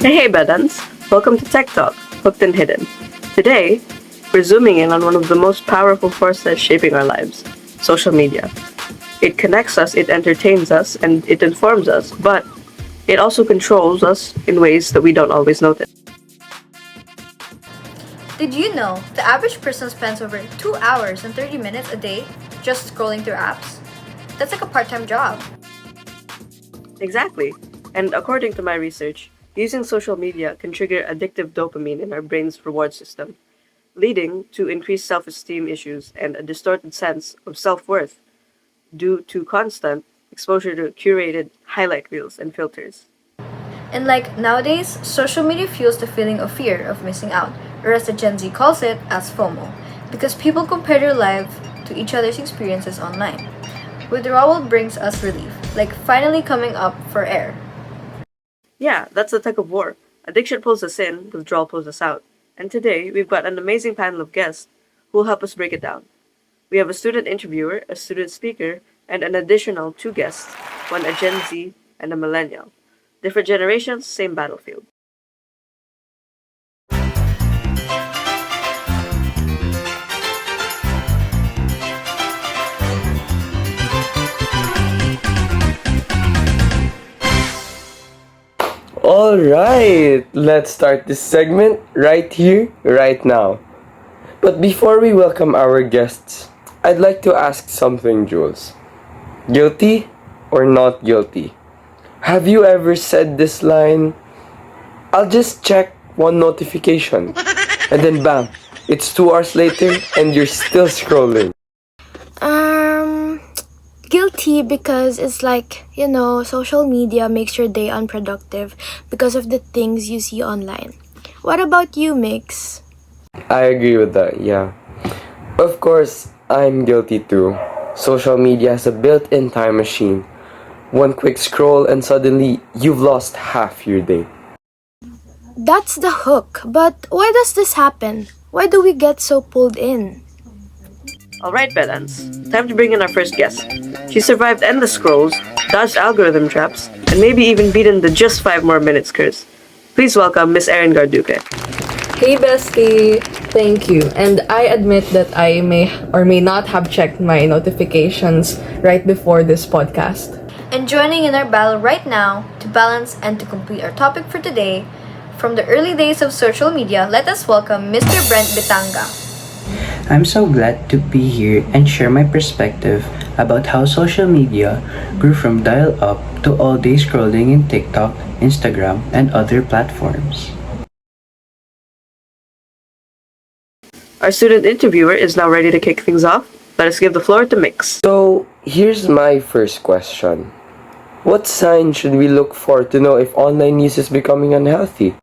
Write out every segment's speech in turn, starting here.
Hey Badans, welcome to Tech Talk, Hooked and Hidden. Today, we're zooming in on one of the most powerful forces shaping our lives, social media. It connects us, it entertains us, and it informs us, but it also controls us in ways that we don't always notice. Did you know the average person spends over 2 hours and 30 minutes a day just scrolling through apps? That's like a part-time job. Exactly. And according to my research, using social media can trigger addictive dopamine in our brain's reward system, leading to increased self esteem issues and a distorted sense of self worth due to constant exposure to curated highlight reels and filters. And like nowadays, social media fuels the feeling of fear of missing out, or as the Gen Z calls it, as FOMO, because people compare their life to each other's experiences online. Withdrawal brings us relief, like finally coming up for air. Yeah, that's the tug of war. Addiction pulls us in, withdrawal pulls us out. And today, we've got an amazing panel of guests who will help us break it down. We have a student interviewer, a student speaker, and an additional two guests, one a Gen Z and a millennial. Different generations, same battlefield. Alright, let's start this segment right here, right now. But before we welcome our guests, I'd like to ask something, Jules. Guilty or not guilty? Have you ever said this line? I'll just check one notification. And then bam, it's 2 hours later and you're still scrolling. Guilty because it's like, social media makes your day unproductive because of the things you see online. What about you, Mix? I agree with that, yeah. Of course, I'm guilty too. Social media has a built-in time machine. One quick scroll and suddenly you've lost half your day. That's the hook. But why does this happen? Why do we get so pulled in? Alright, Bedans, time to bring in our first guest. She survived endless scrolls, dodged algorithm traps, and maybe even beaten the just 5 more minutes curse. Please welcome Miss Erin Garduque. Hey bestie, thank you. And I admit that I may or may not have checked my notifications right before this podcast. And joining in our battle right now to balance and to complete our topic for today, from the early days of social media, let us welcome Mr. Brent Bitanga. I'm so glad to be here and share my perspective about how social media grew from dial-up to all-day scrolling in TikTok, Instagram, and other platforms. Our student interviewer is now ready to kick things off. Let us give the floor to Mix. So, here's my first question. What sign should we look for to know if online use is becoming unhealthy?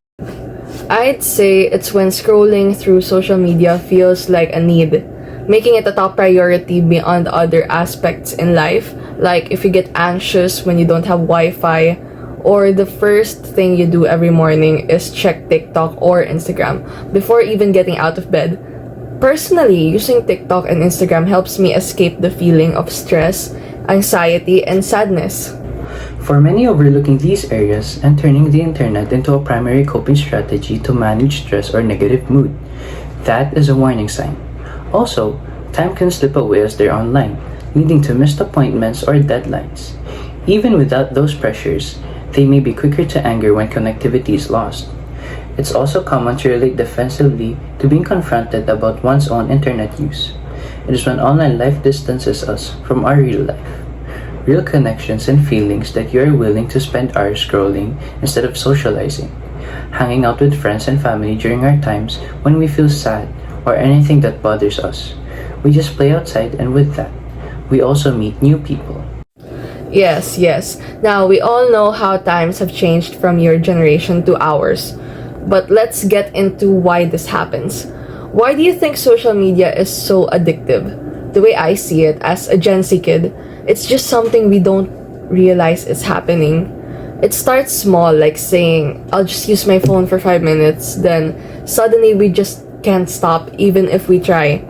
I'd say it's when scrolling through social media feels like a need, making it a top priority beyond other aspects in life, like if you get anxious when you don't have Wi-Fi, or the first thing you do every morning is check TikTok or Instagram before even getting out of bed. Personally, using TikTok and Instagram helps me escape the feeling of stress, anxiety, and sadness. For many overlooking these areas and turning the internet into a primary coping strategy to manage stress or negative mood, that is a warning sign. Also, time can slip away as they're online, leading to missed appointments or deadlines. Even without those pressures, they may be quicker to anger when connectivity is lost. It's also common to relate defensively to being confronted about one's own internet use. It is when online life distances us from our real life. Real connections and feelings that you are willing to spend hours scrolling instead of socializing, hanging out with friends and family during our times when we feel sad or anything that bothers us. We just play outside, and with that, we also meet new people. Yes. Now, we all know how times have changed from your generation to ours. But let's get into why this happens. Why do you think social media is so addictive? The way I see it as a Gen Z kid, it's just something we don't realize is happening. It starts small, like saying, I'll just use my phone for 5 minutes, then suddenly we just can't stop even if we try.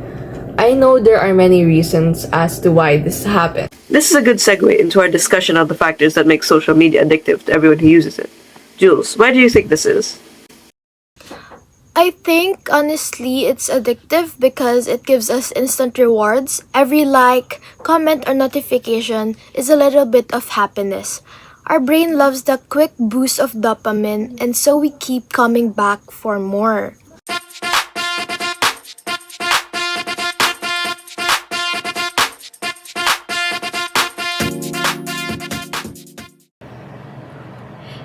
I know there are many reasons as to why this happened. This is a good segue into our discussion of the factors that make social media addictive to everyone who uses it. Jules, why do you think this is? I think honestly it's addictive because it gives us instant rewards. Every like, comment, or notification is a little bit of happiness. Our brain loves the quick boost of dopamine, and so we keep coming back for more.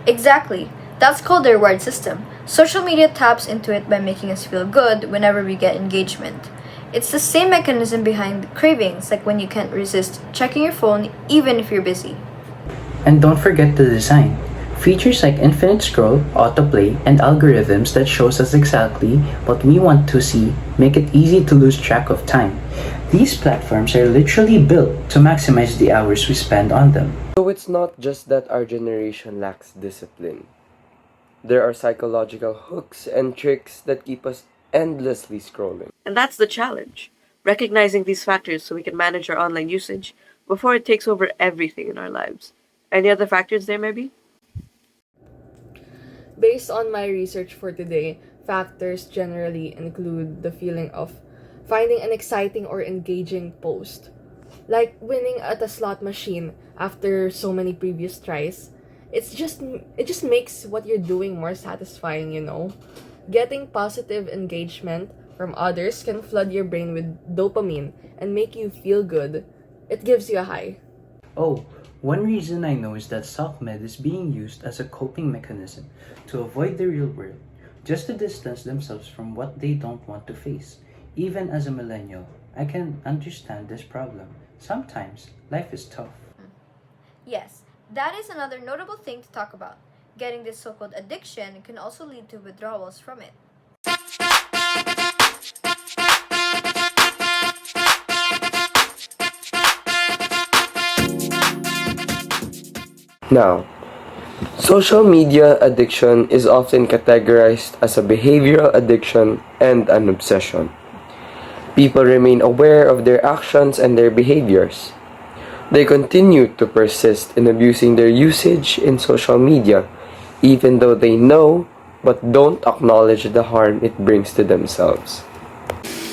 Exactly. That's called the reward system. Social media taps into it by making us feel good whenever we get engagement. It's the same mechanism behind cravings, like when you can't resist checking your phone even if you're busy. And don't forget the design. Features like infinite scroll, autoplay, and algorithms that shows us exactly what we want to see make it easy to lose track of time. These platforms are literally built to maximize the hours we spend on them. So it's not just that our generation lacks discipline. There are psychological hooks and tricks that keep us endlessly scrolling. And that's the challenge. Recognizing these factors so we can manage our online usage before it takes over everything in our lives. Any other factors there may be? Based on my research for today, factors generally include the feeling of finding an exciting or engaging post, like winning at a slot machine after so many previous tries. It just makes what you're doing more satisfying, you know. Getting positive engagement from others can flood your brain with dopamine and make you feel good. It gives you a high. Oh, one reason I know is that self-med is being used as a coping mechanism to avoid the real world, just to distance themselves from what they don't want to face. Even as a millennial, I can understand this problem. Sometimes, life is tough. Yes, that is another notable thing to talk about. Getting this so-called addiction can also lead to withdrawals from it. Now, social media addiction is often categorized as a behavioral addiction and an obsession. People remain aware of their actions and their behaviors. They continue to persist in abusing their usage in social media, even though they know but don't acknowledge the harm it brings to themselves.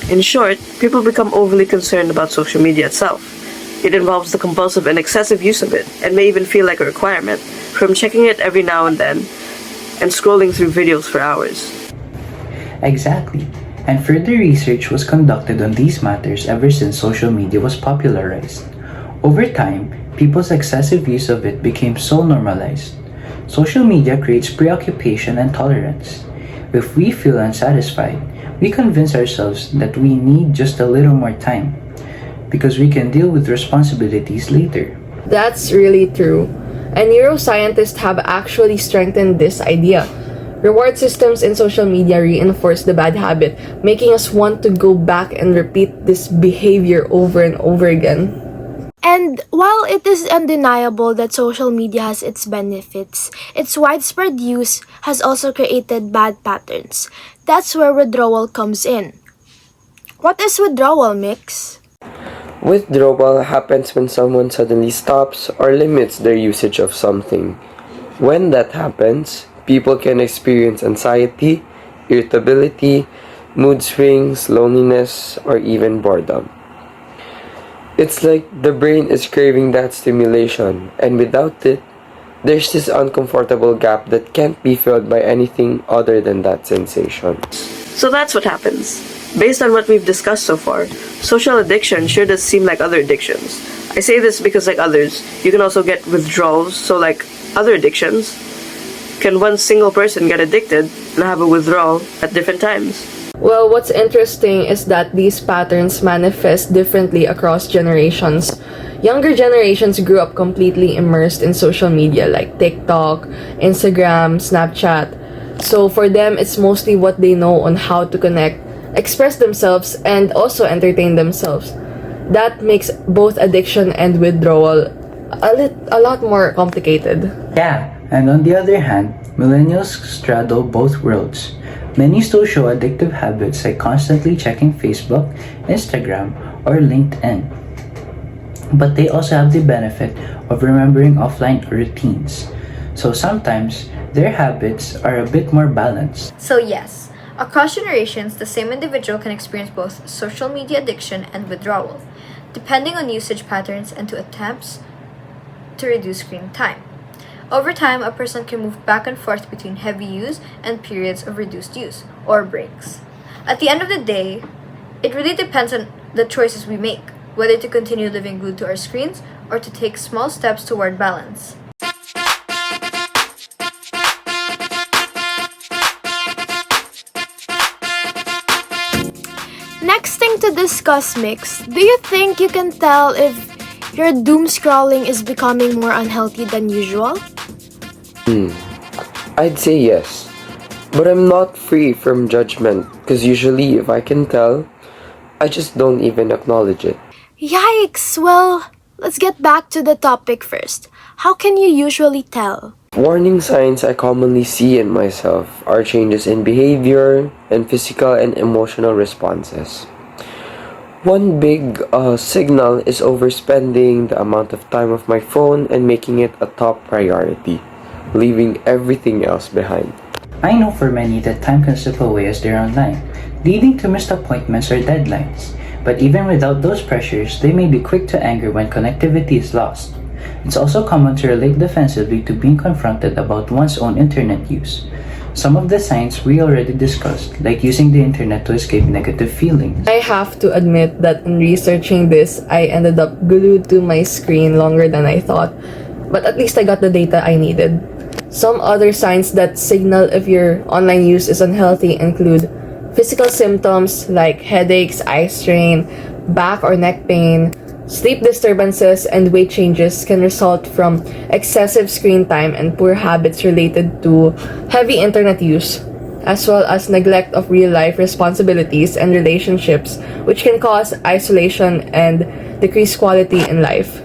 In short, people become overly concerned about social media itself. It involves the compulsive and excessive use of it, and may even feel like a requirement, from checking it every now and then, and scrolling through videos for hours. Exactly. And further research was conducted on these matters ever since social media was popularized. Over time, people's excessive use of it became so normalized. Social media creates preoccupation and tolerance. If we feel unsatisfied, we convince ourselves that we need just a little more time, because we can deal with responsibilities later. That's really true. And neuroscientists have actually strengthened this idea. Reward systems in social media reinforce the bad habit, making us want to go back and repeat this behavior over and over again. And while it is undeniable that social media has its benefits, its widespread use has also created bad patterns. That's where withdrawal comes in. What is withdrawal, Mix? Withdrawal happens when someone suddenly stops or limits their usage of something. When that happens, people can experience anxiety, irritability, mood swings, loneliness, or even boredom. It's like the brain is craving that stimulation, and without it, there's this uncomfortable gap that can't be filled by anything other than that sensation. So that's what happens. Based on what we've discussed so far, social addiction sure does seem like other addictions. I say this because, like others, you can also get withdrawals, so like other addictions, can one single person get addicted and have a withdrawal at different times? Well, what's interesting is that these patterns manifest differently across generations. Younger generations grew up completely immersed in social media like TikTok, Instagram, Snapchat. So for them, it's mostly what they know on how to connect, express themselves, and also entertain themselves. That makes both addiction and withdrawal a lot more complicated. Yeah, and on the other hand, millennials straddle both worlds. Many still show addictive habits like constantly checking Facebook, Instagram, or LinkedIn. But they also have the benefit of remembering offline routines. So sometimes their habits are a bit more balanced. So, yes, across generations, the same individual can experience both social media addiction and withdrawal, depending on usage patterns and to attempts to reduce screen time. Over time, a person can move back and forth between heavy use and periods of reduced use, or breaks. At the end of the day, it really depends on the choices we make, whether to continue living glued to our screens or to take small steps toward balance. Next thing to discuss, Mix. Do you think you can tell if your doom scrolling is becoming more unhealthy than usual? I'd say yes. But I'm not free from judgment because usually if I can tell, I just don't even acknowledge it. Yikes! Well, let's get back to the topic first. How can you usually tell? Warning signs I commonly see in myself are changes in behavior and physical and emotional responses. One big signal is overspending the amount of time of my phone and making it a top priority, leaving everything else behind. I know for many that time can slip away as they're online, leading to missed appointments or deadlines. But even without those pressures, they may be quick to anger when connectivity is lost. It's also common to relate defensively to being confronted about one's own internet use. Some of the signs we already discussed, like using the internet to escape negative feelings. I have to admit that in researching this, I ended up glued to my screen longer than I thought, but at least I got the data I needed. Some other signs that signal if your online use is unhealthy include physical symptoms like headaches, eye strain, back or neck pain. Sleep disturbances and weight changes can result from excessive screen time and poor habits related to heavy internet use, as well as neglect of real-life responsibilities and relationships, which can cause isolation and decrease quality in life.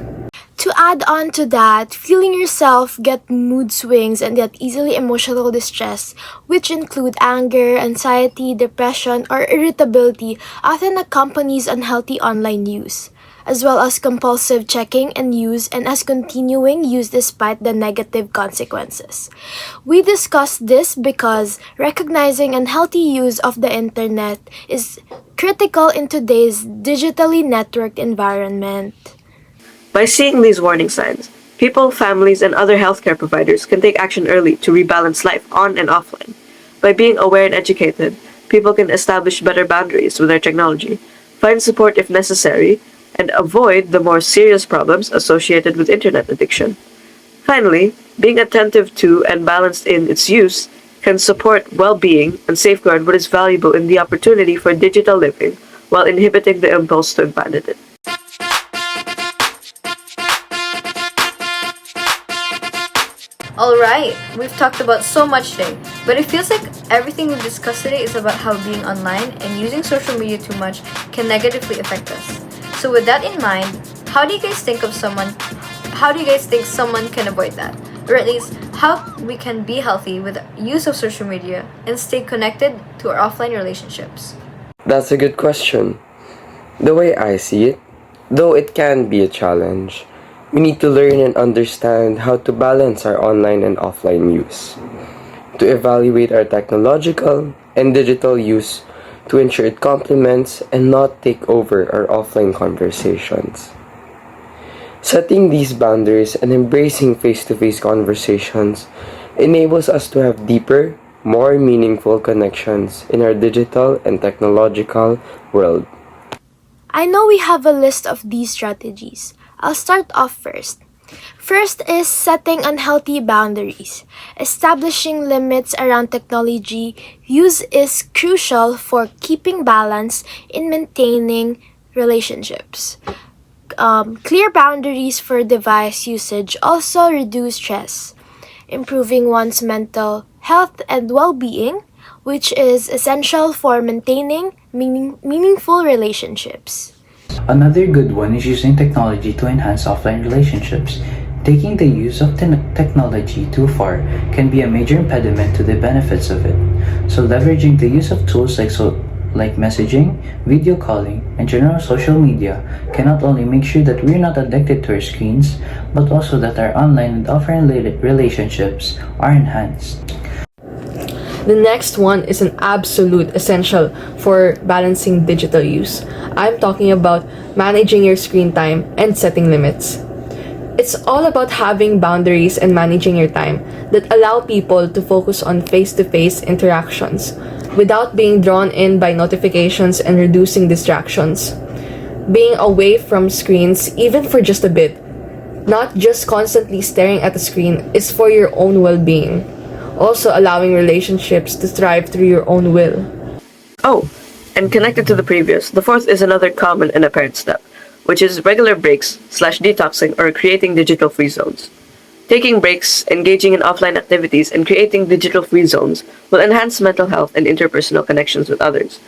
To add on to that, feeling yourself get mood swings and get easily emotional distress, which include anger, anxiety, depression, or irritability, often accompanies unhealthy online use, as well as compulsive checking and use and as continuing use despite the negative consequences. We discussed this because recognizing unhealthy use of the internet is critical in today's digitally networked environment. By seeing these warning signs, people, families, and other healthcare providers can take action early to rebalance life on and offline. By being aware and educated, people can establish better boundaries with their technology, find support if necessary, and avoid the more serious problems associated with internet addiction. Finally, being attentive to and balanced in its use can support well-being and safeguard what is valuable in the opportunity for digital living while inhibiting the impulse to abandon it. Alright, we've talked about so much today, but it feels like everything we've discussed today is about how being online and using social media too much can negatively affect us. So with that in mind, how do you guys think someone can avoid that? Or at least, how we can be healthy with use of social media and stay connected to our offline relationships? That's a good question. The way I see it, though it can be a challenge, we need to learn and understand how to balance our online and offline use, to evaluate our technological and digital use to ensure it complements and not take over our offline conversations. Setting these boundaries and embracing face-to-face conversations enables us to have deeper, more meaningful connections in our digital and technological world. I know we have a list of these strategies. I'll start off first. First is setting unhealthy boundaries. Establishing limits around technology use is crucial for keeping balance in maintaining relationships. Clear boundaries for device usage also reduce stress, improving one's mental health and well-being, which is essential for maintaining meaningful relationships. Another good one is using technology to enhance offline relationships. Taking the use of technology too far can be a major impediment to the benefits of it. So leveraging the use of tools like like messaging, video calling, and general social media, can not only make sure that we're not addicted to our screens, but also that our online and offline relationships are enhanced. The next one is an absolute essential for balancing digital use. I'm talking about managing your screen time and setting limits. It's all about having boundaries and managing your time that allow people to focus on face-to-face interactions without being drawn in by notifications and reducing distractions. Being away from screens, even for just a bit, not just constantly staring at the screen, is for your own well-being. Also allowing relationships to thrive through your own will. Oh, and connected to the previous, the fourth is another common and apparent step, which is regular breaks/detoxing or creating digital free zones. Taking breaks, engaging in offline activities, and creating digital free zones will enhance mental health and interpersonal connections with others.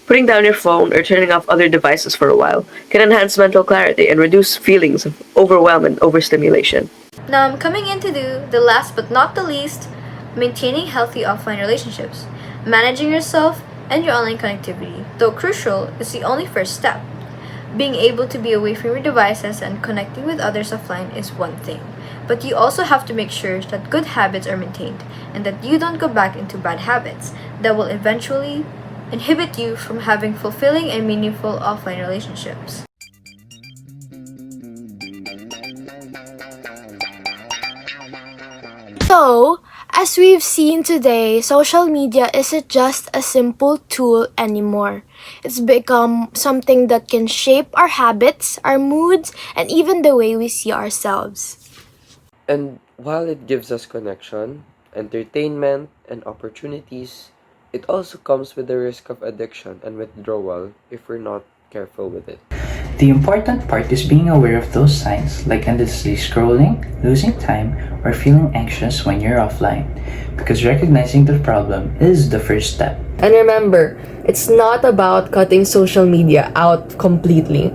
Putting down your phone or turning off other devices for a while can enhance mental clarity and reduce feelings of overwhelm and overstimulation. Now I'm coming in to do the last but not the least, maintaining healthy offline relationships. Managing yourself and your online connectivity, though crucial, is the only first step. Being able to be away from your devices and connecting with others offline is one thing, but you also have to make sure that good habits are maintained and that you don't go back into bad habits that will eventually inhibit you from having fulfilling and meaningful offline relationships. So, as we've seen today, social media isn't just a simple tool anymore. It's become something that can shape our habits, our moods, and even the way we see ourselves. And while it gives us connection, entertainment, and opportunities, it also comes with the risk of addiction and withdrawal if we're not careful with it. The important part is being aware of those signs like endlessly scrolling, losing time, or feeling anxious when you're offline, because recognizing the problem is the first step. And remember, it's not about cutting social media out completely,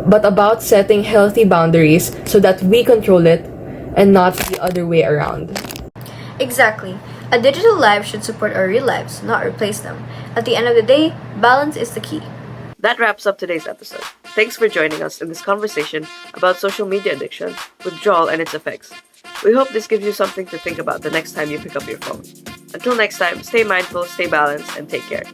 but about setting healthy boundaries so that we control it and not the other way around. Exactly. A digital life should support our real lives, not replace them. At the end of the day, balance is the key. That wraps up today's episode. Thanks for joining us in this conversation about social media addiction, withdrawal, and its effects. We hope this gives you something to think about the next time you pick up your phone. Until next time, stay mindful, stay balanced, and take care.